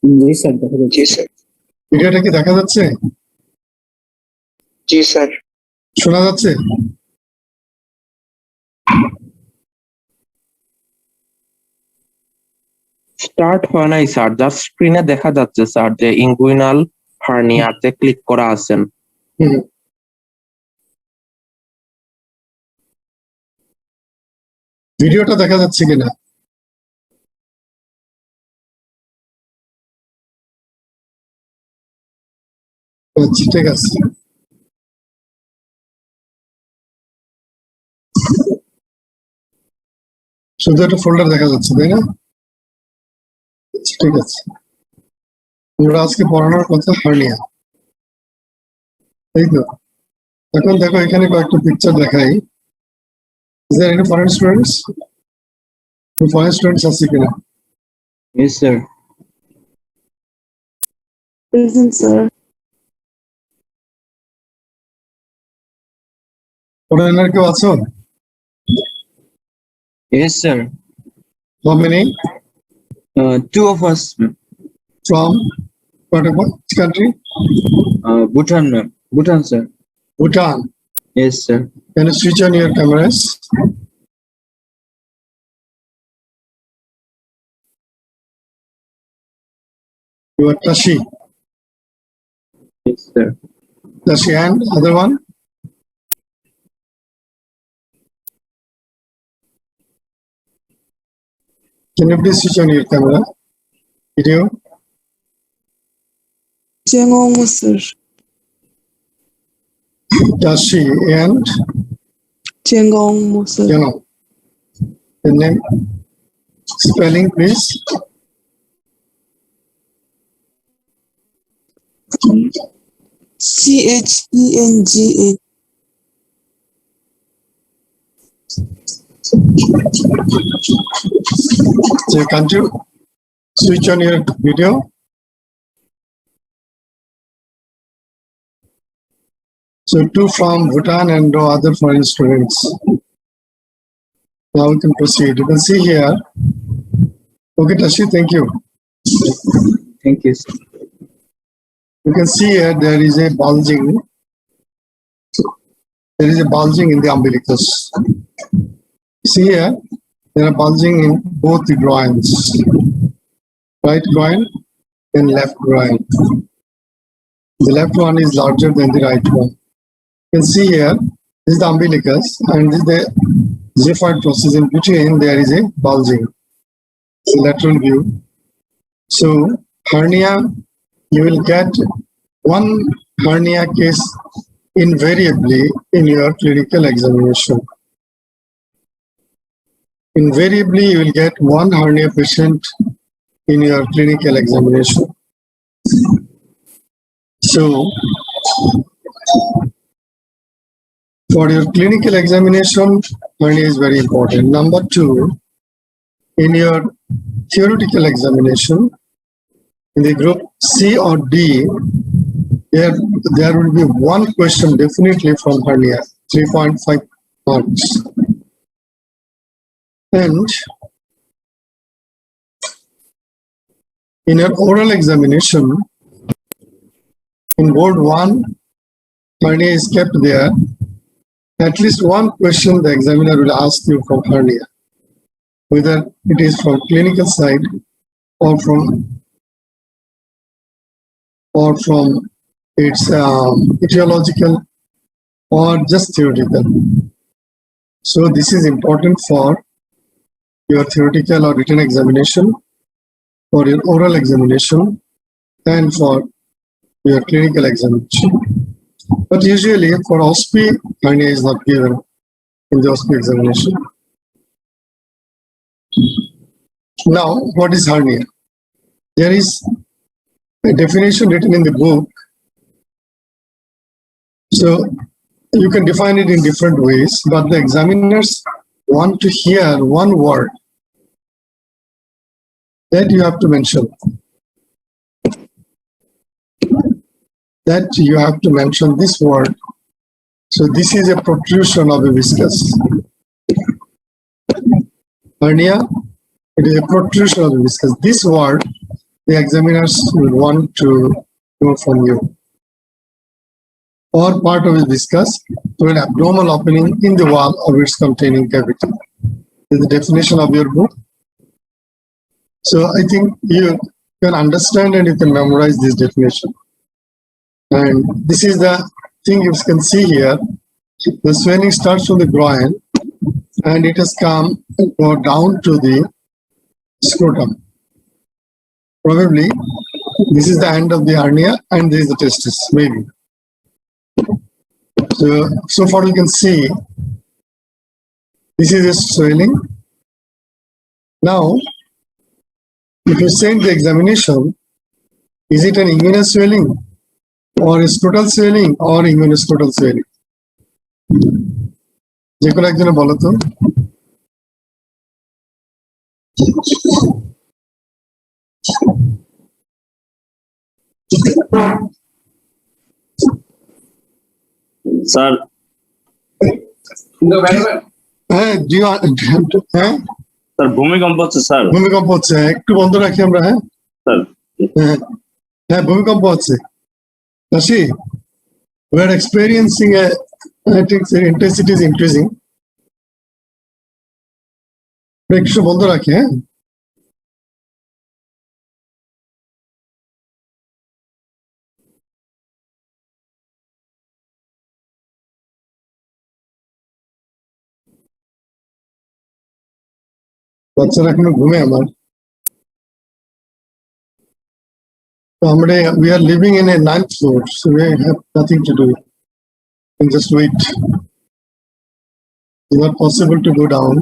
জি sir, দেখা যাচ্ছে। জি sir. ভিডিওটা কি দেখা যাচ্ছে? জি স্যার। শোনা যাচ্ছে? স্টার্ট হয় নাই স্যার, জাস্ট স্ক্রিনে দেখা যাচ্ছে স্যার যে ইনগুইনাল হার্নিয়াতে ক্লিক করা আছেন। হুম। ভিডিওটা দেখা যাচ্ছে কিনা? আচ্ছা, ঠিক আছে। শুধু একটা ফোল্ডার দেখা যাচ্ছে, তাই না? আচ্ছা, ঠিক আছে। আমরা আজকে পড়ানোর কথা হার্নিয়া, তাই তো? এখন দেখো এখানে কয়েকটা পিকচার দেখাই। Is there any foreign students? Foreign students আছে কিনা? Yes sir. Present, sir. Foreigner কেউ আছো? Yes sir. How many? Two of us. From which country? Bhutan, ma'am. Bhutan sir. Bhutan. Yes sir. Can you switch on your cameras? You are Tashi. Yes sir. Tashi and other one? Can you please switch on your camera? Video? Jengong, sir. Tashi and Jengong, sir. The name? Spelling please. Chenga. So can't you switch on your video? So two from Bhutan and no other foreign students. Now we can proceed. You can see here. Okay, Tashi, thank you. Thank you sir. You can see here there is a bulging. There is a bulging in the umbilicus. See here, there are bulging in both the groins. Right groin and left groin. The left one is larger than the right one. You can see here, this is the umbilicus and this is the xiphoid process. In between, there is a bulging. It's a lateral view. So, hernia, you will get one hernia case invariably in your clinical examination. Invariably, you will get one hernia patient in your clinical examination. So, for your clinical examination, hernia is very important. Number two, in your theoretical examination, in the group C or D, there will be one question definitely from hernia, 3.5 marks. And in your oral examination, in board 1, hernia is kept there. At least one question the examiner will ask you from hernia, whether it is from clinical side or from its etiological or just theoretical. So this is important for your theoretical or written examination, for your oral examination, and for your clinical examination. But usually for OSPE, hernia is not given in the OSPE examination. Now, what is hernia? There is a definition written in the book. So you can define it in different ways, but the examiners want to hear one word that you have to mention. That you have to mention this word. So this is a protrusion of a viscus. Hernia, it is a protrusion of the viscus. This word the examiners will want to know from you. Or part of it discuss to an abnormal opening in the wall of its containing cavity. Is the definition of your book. So I think you can understand and you can memorize this definition. And this is the thing you can see here. The swelling starts from the groin and it has come go down to the scrotum. Probably this is the end of the hernia and this is the testis, maybe. So far you can see this is a swelling. Now, if you send the examination, is it an inguinal swelling or a scrotal swelling or inguinoscrotal swelling? যে কোনো একজনে বলো তো। Sir হ্যাঁ হ্যাঁ sir ভূমিকম্প হচ্ছে sir. ভূমিকম্প হচ্ছে, একটু বন্ধ রাখি আমরা। হ্যাঁ স্যার হ্যাঁ হ্যাঁ ভূমিকম্প হচ্ছে। Kashi, we are experiencing I think the intensity is increasing. একটু বন্ধ রাখি। হ্যাঁ বাচ্চারা এখনো ঘুমে আমার। তো আমরা we are living in a 9th floor, so we have nothing to do. We can just wait. It's not possible to go down.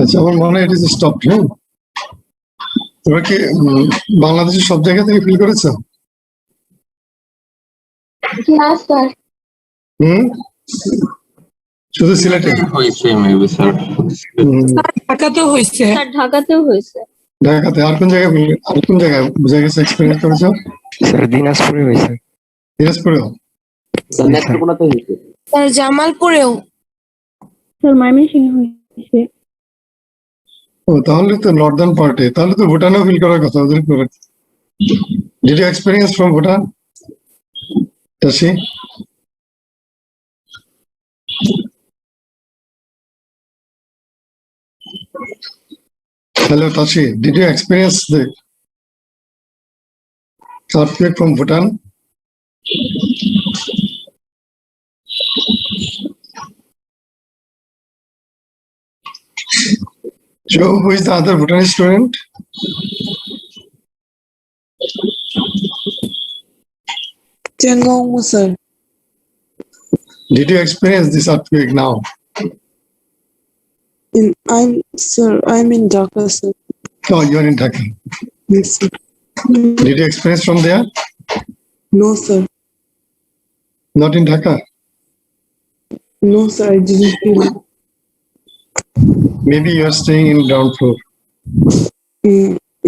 আচ্ছা, আমার মনে হয় it is stopped. হ্যাঁ তোমরা কি বাংলাদেশের সব জায়গা থেকে ফিল করেছো? না স্যার। শুধু সিলেটে হয়েছে মেবি স্যার। ঢাকাতেও হয়েছে। স্যার ঢাকাতেও হয়েছে। ঢাকাতে আর কোন জায়গায় বুঝা গেছে এক্সপেরিয়েন্স করেছো? স্যার দিনাজপুরে হয়েছে। দিনাজপুরেও? স্যার জামালপুরেও। স্যার ময়মনসিংহে হয়েছে। ও তাহলে তো নর্দার্ন পার্টে, তাহলে তো ভুটানেও ফিল করার কথা ওদের করে। Did you experience from Bhutan Tashi? Hello Tashi, did you experience the earthquake from Bhutan? Joe, who is the other Bhutanese student? Jangong, sir. Did you experience this earthquake now? I'm in Dhaka, sir. Oh, you are in Dhaka. Yes, sir. Did you experience from there? No, sir. Not in Dhaka. No, sir. I didn't feel it. Maybe you are staying in ground floor.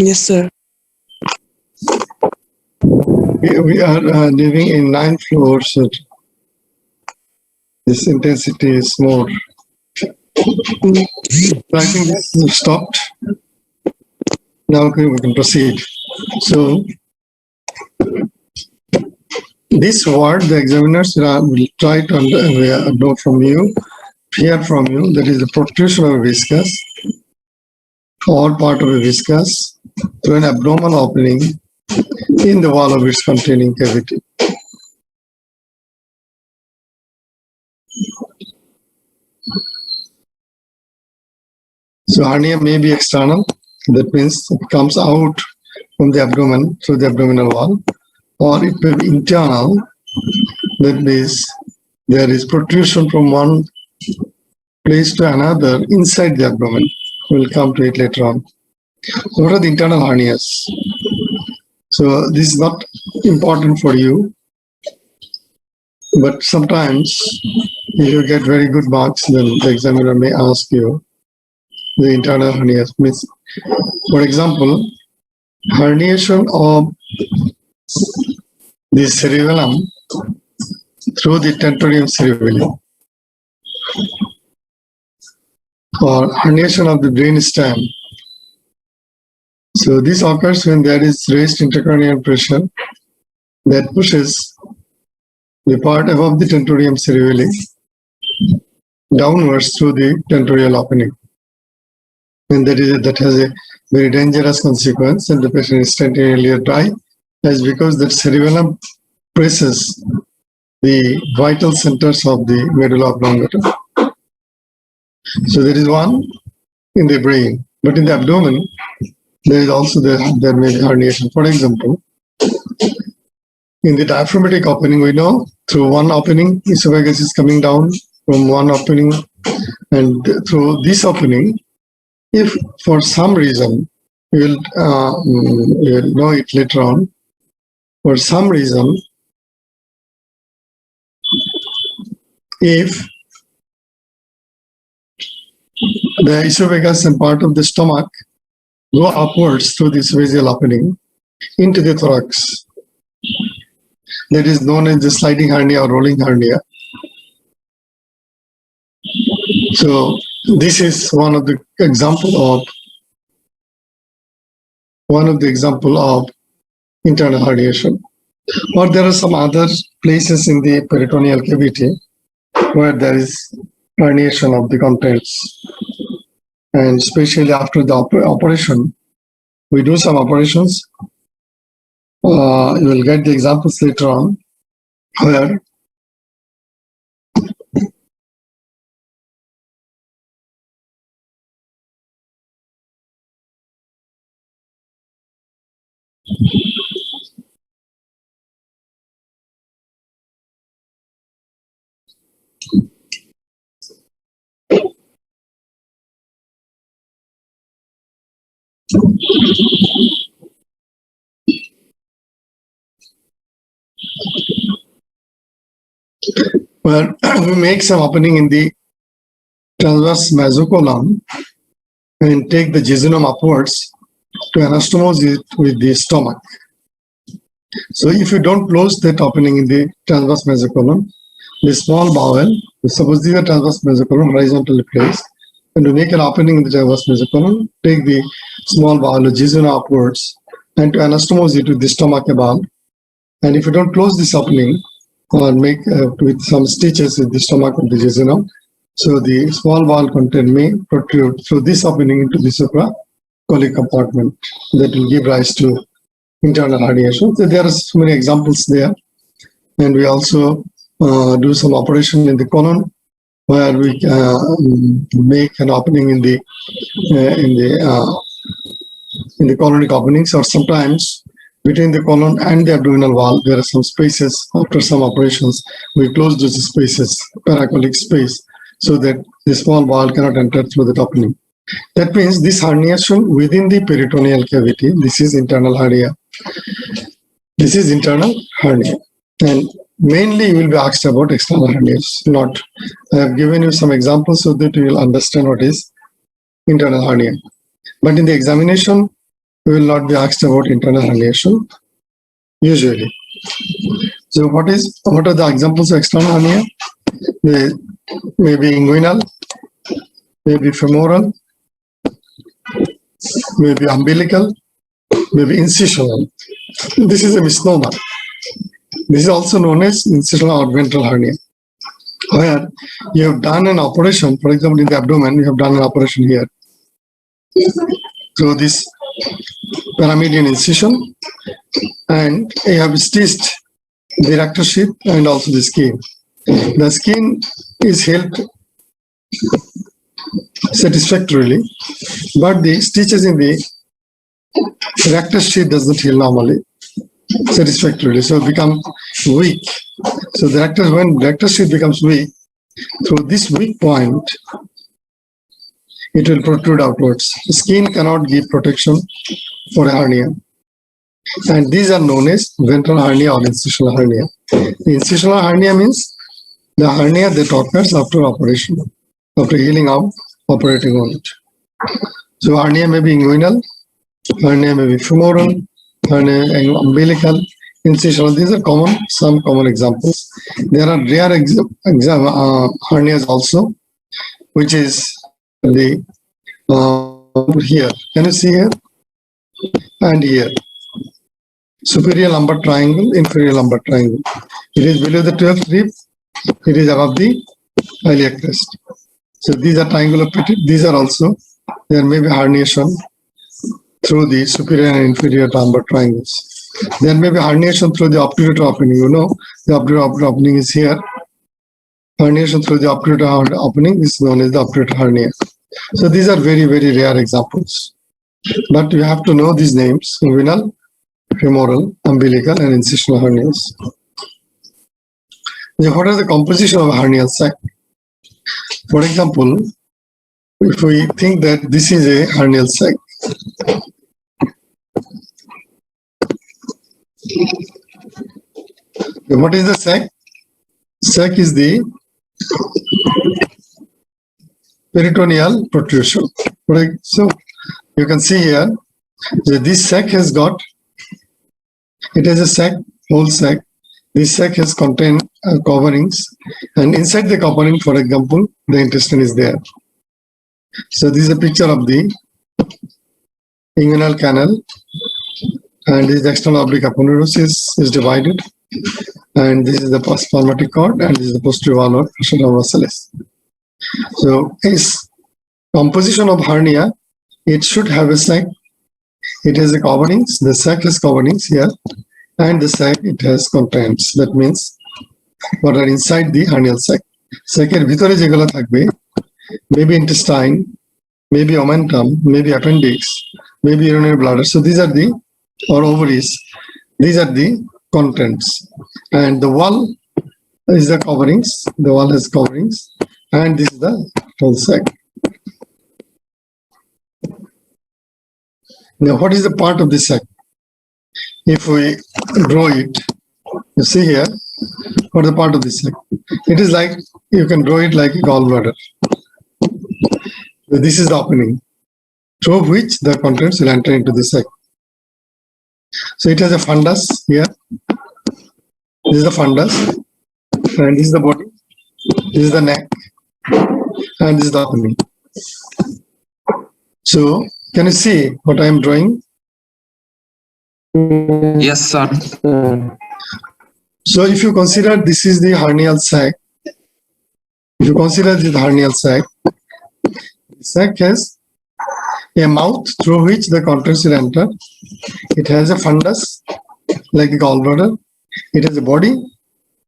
Yes, sir. We are living in 9th floor, so this intensity is more. I think this is stopped. Now we can proceed. So this word the examiners will try to know from you, hear from you, that is the protrusion of a viscous or part of a viscous through an abdominal opening in the wall of its containing cavity. So hernia may be external, that means it comes out from the abdomen through the abdominal wall, or it may be internal, that means there is protrusion from one place to another inside the abdomen. We'll come to it later on. So what are the internal hernias? So this is not important for you, but sometimes if you get very good marks, then the examiner may ask you the internal hernias. Means, for example, herniation of the cerebellum through the tentorium cerebelli, or herniation of the brainstem. So this occurs when there is raised intracranial pressure that pushes the part above the tentorium cerebelli downwards through the tentorial opening. And that has a very dangerous consequence, and the patient instantaneously die, as because that cerebellum presses the vital centers of the medulla oblongata. So there is one in the brain, but in the abdomen there is also there may be herniation. For example, in the diaphragmatic opening, we know through one opening esophagus is coming down from one opening, and through this opening, if for some reason, we will know it later on, for some reason, if the esophagus and part of the stomach go upwards through the esophageal opening into the thorax, that is known as the sliding hernia or rolling hernia. So this is one of the example of internal herniation. Or there are some other places in the peritoneal cavity where there is herniation of the contents, and especially after the operation, we do some operations. You will get the examples later on where we make some opening in the transverse mesocolon and take the jejunum upwards to anastomose it with the stomach. So if you don't close that opening in the transverse mesocolon, the small bowel, suppose these are transverse mesocolon horizontally placed, and to make an opening in the diaphragm nasal colon, take the small bowel of jejunum upwards and to anastomose it with the stomach valve. And if you don't close this opening or make with some stitches with the stomach of the jejunum, so the small bowel content may protrude through this opening into the supracolic compartment that will give rise to internal herniation. So there are so many examples there. And we also do some operation in the colon where we make an opening in the colonic openings, or sometimes between the colon and the abdominal wall there are some spaces. After some operations we close those spaces, paracolic space, so that the small bowel cannot enter through that opening. That means this herniation within the peritoneal cavity, this is internal hernia. This is internal hernia. And mainly you will be asked about external hernias. Not, I have given you some examples so that you will understand what is internal hernia. But in the examination, we will not be asked about internal herniation usually. So what are the examples of external hernia? They may be inguinal, maybe femoral, maybe umbilical, maybe incisional. This is a misnomer. This is also known as incisional or ventral hernia, where you have done an operation, for example, in the abdomen, you have done an operation here. So this paramedian incision, and you have stitched the rectus sheath and also the skin. The skin is held satisfactorily, but the stitches in the rectus sheath does not heal normally satisfactorily, so it becomes weak. So when rectus sheath becomes weak, through this weak point, it will protrude outwards. The skin cannot give protection for a hernia. And these are known as ventral hernia or incisional hernia. The incisional hernia means the hernia that occurs after operation, after healing of operating on it. So hernia may be inguinal, hernia may be femoral, hernia umbilical, incisional. These are some common examples. There are rare hernias also, which is the here. Can you see here? And here. Superior lumbar triangle, inferior lumbar triangle. It is below the 12th rib. It is above the iliac crest. So these are triangular petit. These are also, there may be herniation through the superior and inferior lumbar triangles. There may be herniation through the obturator opening. You know, the obturator opening is here. Herniation through the obturator opening is known as the obturator hernia. So these are very, very rare examples. But you have to know these names: inguinal, femoral, umbilical, and incisional hernias. Now, what is the composition of a hernial sac? For example, if we think that this is a hernial sac, what is the sac? Sac is the peritoneal protrusion. Right? So you can see here that this sac has got, it has a sac, whole sac. This sac has contained coverings, and inside the covering, for example, the intestine is there. So this is a picture of the inguinal canal, and this is the external oblique aponeurosis is divided, and this is the spermatic cord, and this is the posterior wall of Vasilis. So its composition of hernia, it should have a sac. It has a coverings. The sac has coverings here, and the sac it has contents. That means what are inside the hernial sac. Sacer ভিতরে যেগুলো থাকবে, maybe intestine, maybe omentum, maybe appendix, maybe urinary bladder. So these are the, or ovaries. These are the contents, and the wall is the coverings. The wall has coverings, and this is the whole sac. Now, what is the part of this sac? If we draw it, you see here, what is the part of this sac? It is like, you can draw it like a gallbladder. So this is the opening, through which the contents will enter into the sac. So it has a fundus here. This is the fundus, and this is the body. This is the neck, and this is the opening. So can you see what I am drawing? Yes, sir. So if you consider this is the hernial sac, if you consider this hernial sac, the sac has a mouth through which the contents will enter. It has a fundus like the gallbladder. It has a body.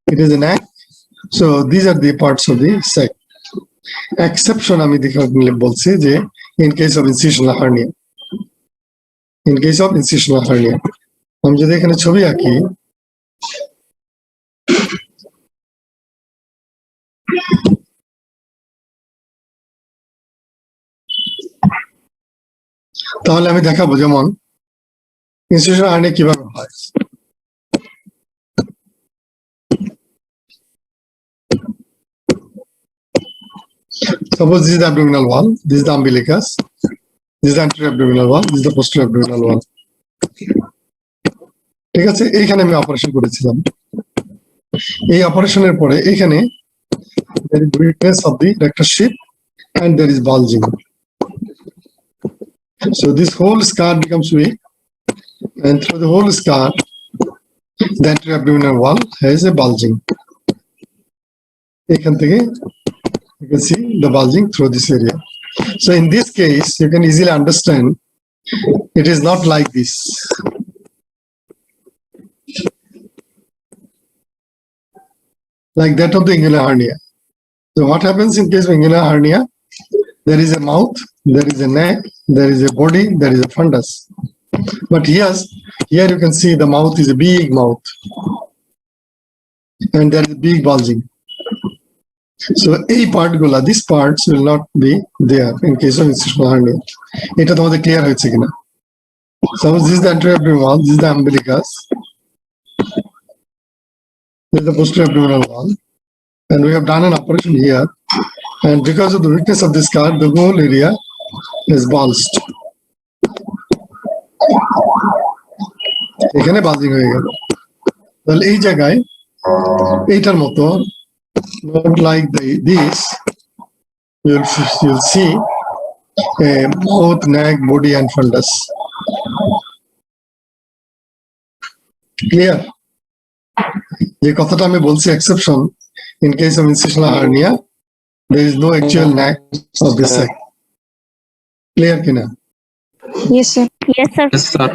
It has a neck. So these are the parts of the sac. Exception আমি দেখালে বলছি যে in case of incisional hernia. In case of incisional hernia. আমি যদি এখানে ছবি আঁকি তাহলে আমি দেখাবো যেমন ইনস্টিটিউশন হার্নিয়া কিভাবে হয়। Suppose this is the abdominal wall, this is the umbilicus, this is the anterior abdominal wall, this is the posterior abdominal wall. ঠিক আছে, এইখানে আমি অপারেশন করেছিলাম। এই অপারেশনের পরে এখানে there is weakness of the rectus sheath and there is bulging. So this whole scar becomes weak, and through the whole scar, the anterior abdominal wall has a bulging. এখান থেকে you can see the bulging through this area. So in this case, you can easily understand it is not like this. Like that of the inguinal hernia. So what happens in case of inguinal hernia? There is a mouth, there is a neck, there is a body, there is a fundus. But here you can see the mouth is a big mouth. And there is a big bulging. So a part gula, these parts will not be there in case of incisional hernia. Eta tomader clear hoyeche kina? Suppose this is the anterior abdominal wall, this is the umbilicus, this is the posterior abdominal wall, and we have done an operation here. And because of the weakness of this scar, the whole area is bulged. এখানে বাল্জিং হয়ে গেল। তাহলে এই জায়গায় এইটার মতো not like this, you'll see a mouth, neck, body and fundus. Clear? যে কথাটা আমি বলছি exception in case of incisional hernia, there is no actual neck of the sac. Clear kina? Yes, sir. Yes, sir. Yes, sir.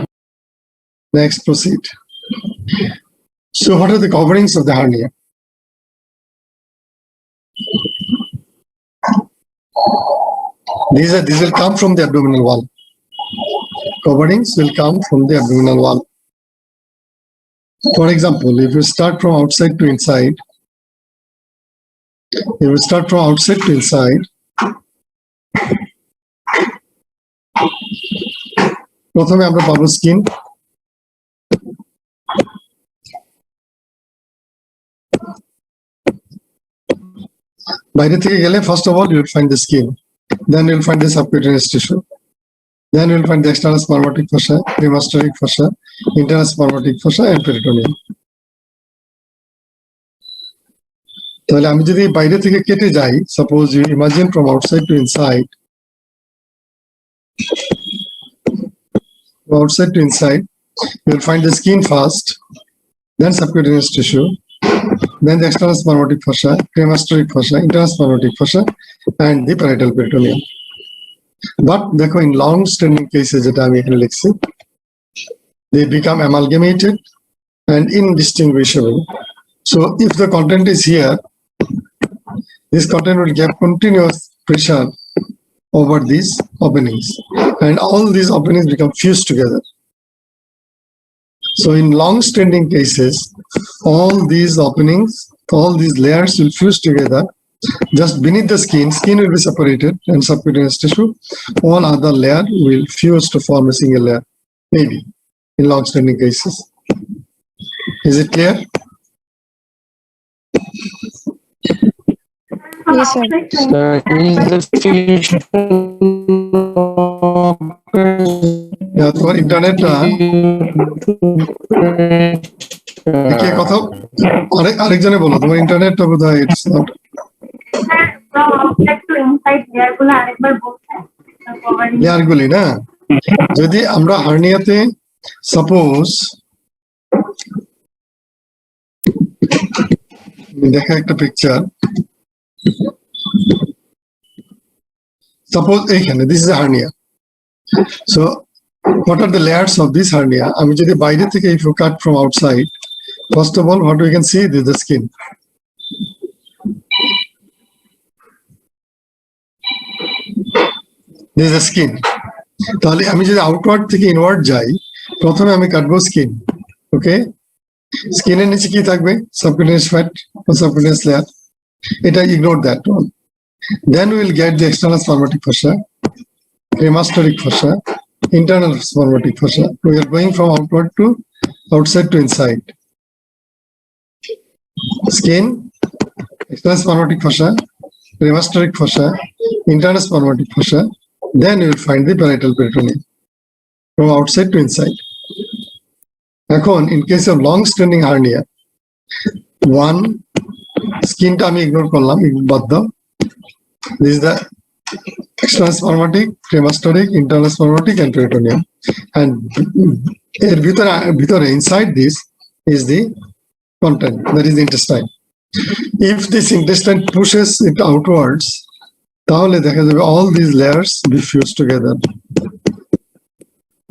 Next, proceed. So what are the coverings of the hernia? These will come from the abdominal wall. Coverings will come from the abdominal wall. For example, if you start from outside to inside, প্রথমে আমরা পাবো skin, বাইরে থেকে গেলে first of all you will find the skin, then you will find the subcutaneous tissue, then you will find the external spermatic fossa, premasteric fossa, internal spermatic fossa and peritoneum. তাহলে আমি যদি বাইরে থেকে কেটে যাই, suppose you imagine from outside to inside, you will find the skin first, then subcutaneous tissue, then the external spermatic fossa, premasteric fossa, internal spermatic fossa, and the parietal peritoneum. But দেখো in long standing cases যেটা আমি এখানে লিখছি, they become amalgamated and indistinguishable. So if the content is here, this content will give continuous pressure over these openings, and all these openings become fused together. So in long-standing cases, all these openings, all these layers will fuse together just beneath the skin. Skin will be separated and subcutaneous tissue. All other layer will fuse to form a single layer, maybe in long-standing cases. Is it clear? Yes, sir. Sir, is the fusion Yeah, তোমার ইন্টারনেটটা কে কথা আরেকজনে বলো, তোমার ইন্টারনেটটা বোধহয় it's not from outside to inside layer গুলো আরেকবার বলছেন layer গুলি না, যদি আমরা হার্নিয়াতে সাপোজ দেখা একটা পিকচার, সাপোজ এইখানে this is hernia. So what are the layers of this hernia? আমি যদি বাইরে থেকে if you cut from outside, first of all what we can see is the skin. This is the skin. তাহলে আমি যদি outward থেকে inward যাই, প্রথমে আমি কাটবো স্কিন। ওকে, স্কিনের নিচে কি থাকবে? সাবকিউটেনিয়াস ফ্যাট বা সাবকিউটেনিয়াস লেয়ার, এটা ignore that one. Then we will get the external spermatic fossa, cremasteric fossa, internal spermatic fossa. We are going from outward to outside to inside. Skin, external spermatic fossa, cremasteric fossa, internal spermatic fossa. Then you will find the parietal peritoneum from outside to inside. এখন in case of long standing hernia, one skin টা আমি ignore করলাম, বাদ দাও। This is the external spermatic, cremasteric, internal spermatic, and peritoneum. And এর ভিতরে inside this is the content, that is the intestine. If this intestine pushes it outwards, তাহলে দেখা যাবে all these layers be fused together.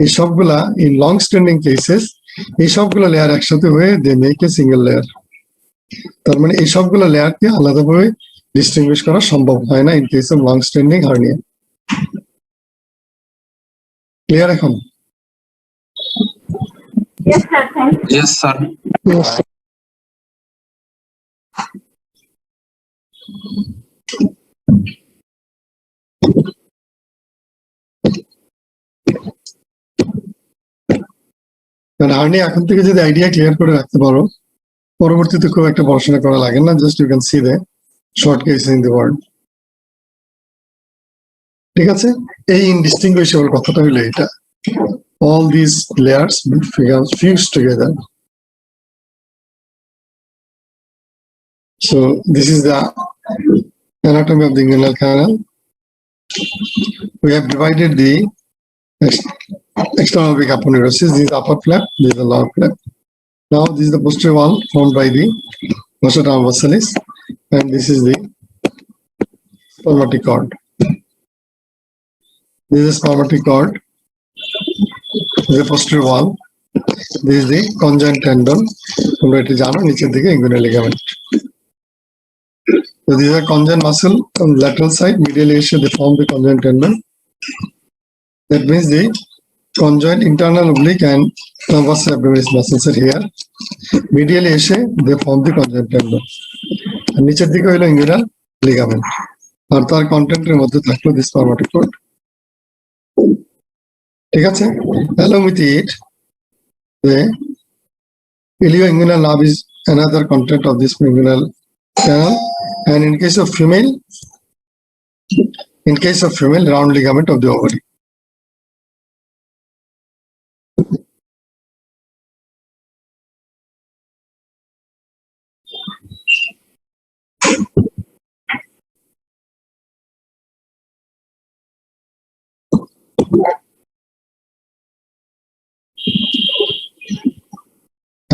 এই সবগুলা in long standing cases এই সবগুলো layer একসাথে হয়ে they make a single layer. তার মানে এই সবগুলো লেয়ারকে আলাদাভাবে ডিস্টিংগুইশ করা সম্ভব হয় না in case of long standing hernia. Clear এখন? Yes, sir. Thank you. Yes, sir. Yes. কারণ হার্নিয়া এখন থেকে যদি আইডিয়া ক্লিয়ার করে রাখতে পারো, পরবর্তীতে খুব একটা পড়াশোনা করা লাগে না, just you can see the short case in the word. ঠিক আছে, এই ইনডিস্টিংগুইশেবল কথাটা হলো এটা, all these layers will fuse together. So this is the anatomy of the inguinal canal. We have divided the external big aponeurosis. This is upper flap, this is the lower flap. Now this is the posterior wall formed by the fossa transversalis, and this is the spermatic cord. This is spermatic cord. This is the posterior wall. This is the conjoint tendon. তোমরা এটা জানো, নিচের দিকে inguinal ligament. So these are conjoint muscle on the lateral side. Medially এসে they form the conjoint tendon. That means the conjoint internal oblique and transverse abdominis muscles are here. Medially এসে they form the conjoint tendon. আর নিচের দিকে হলো inguinal ligament. আর তার কন্টেন্টের মধ্যে থাকলো the spermatic cord. ঠিক আছে? Along with it, the ilioinguinal nerve is another content of this inguinal canal. And in case of female, round ligament of the ovary.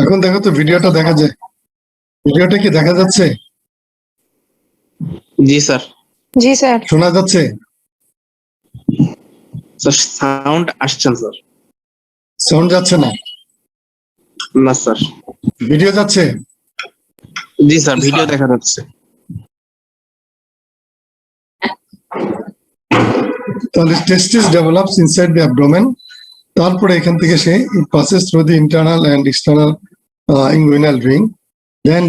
এখন দেখো তো ভিডিওটা দেখা যায়, ভিডিওটা কি দেখা যাচ্ছে? জি স্যার। জি স্যার। শোনা যাচ্ছে? স্যার সাউন্ড আসছে না স্যার। সাউন্ড যাচ্ছে না? না স্যার। ভিডিও যাচ্ছে? জি স্যার, ভিডিও দেখা যাচ্ছে। তাহলে testis develops inside the abdomen. তারপরে এখান থেকে সে passes through the internal and external inguinal ring, then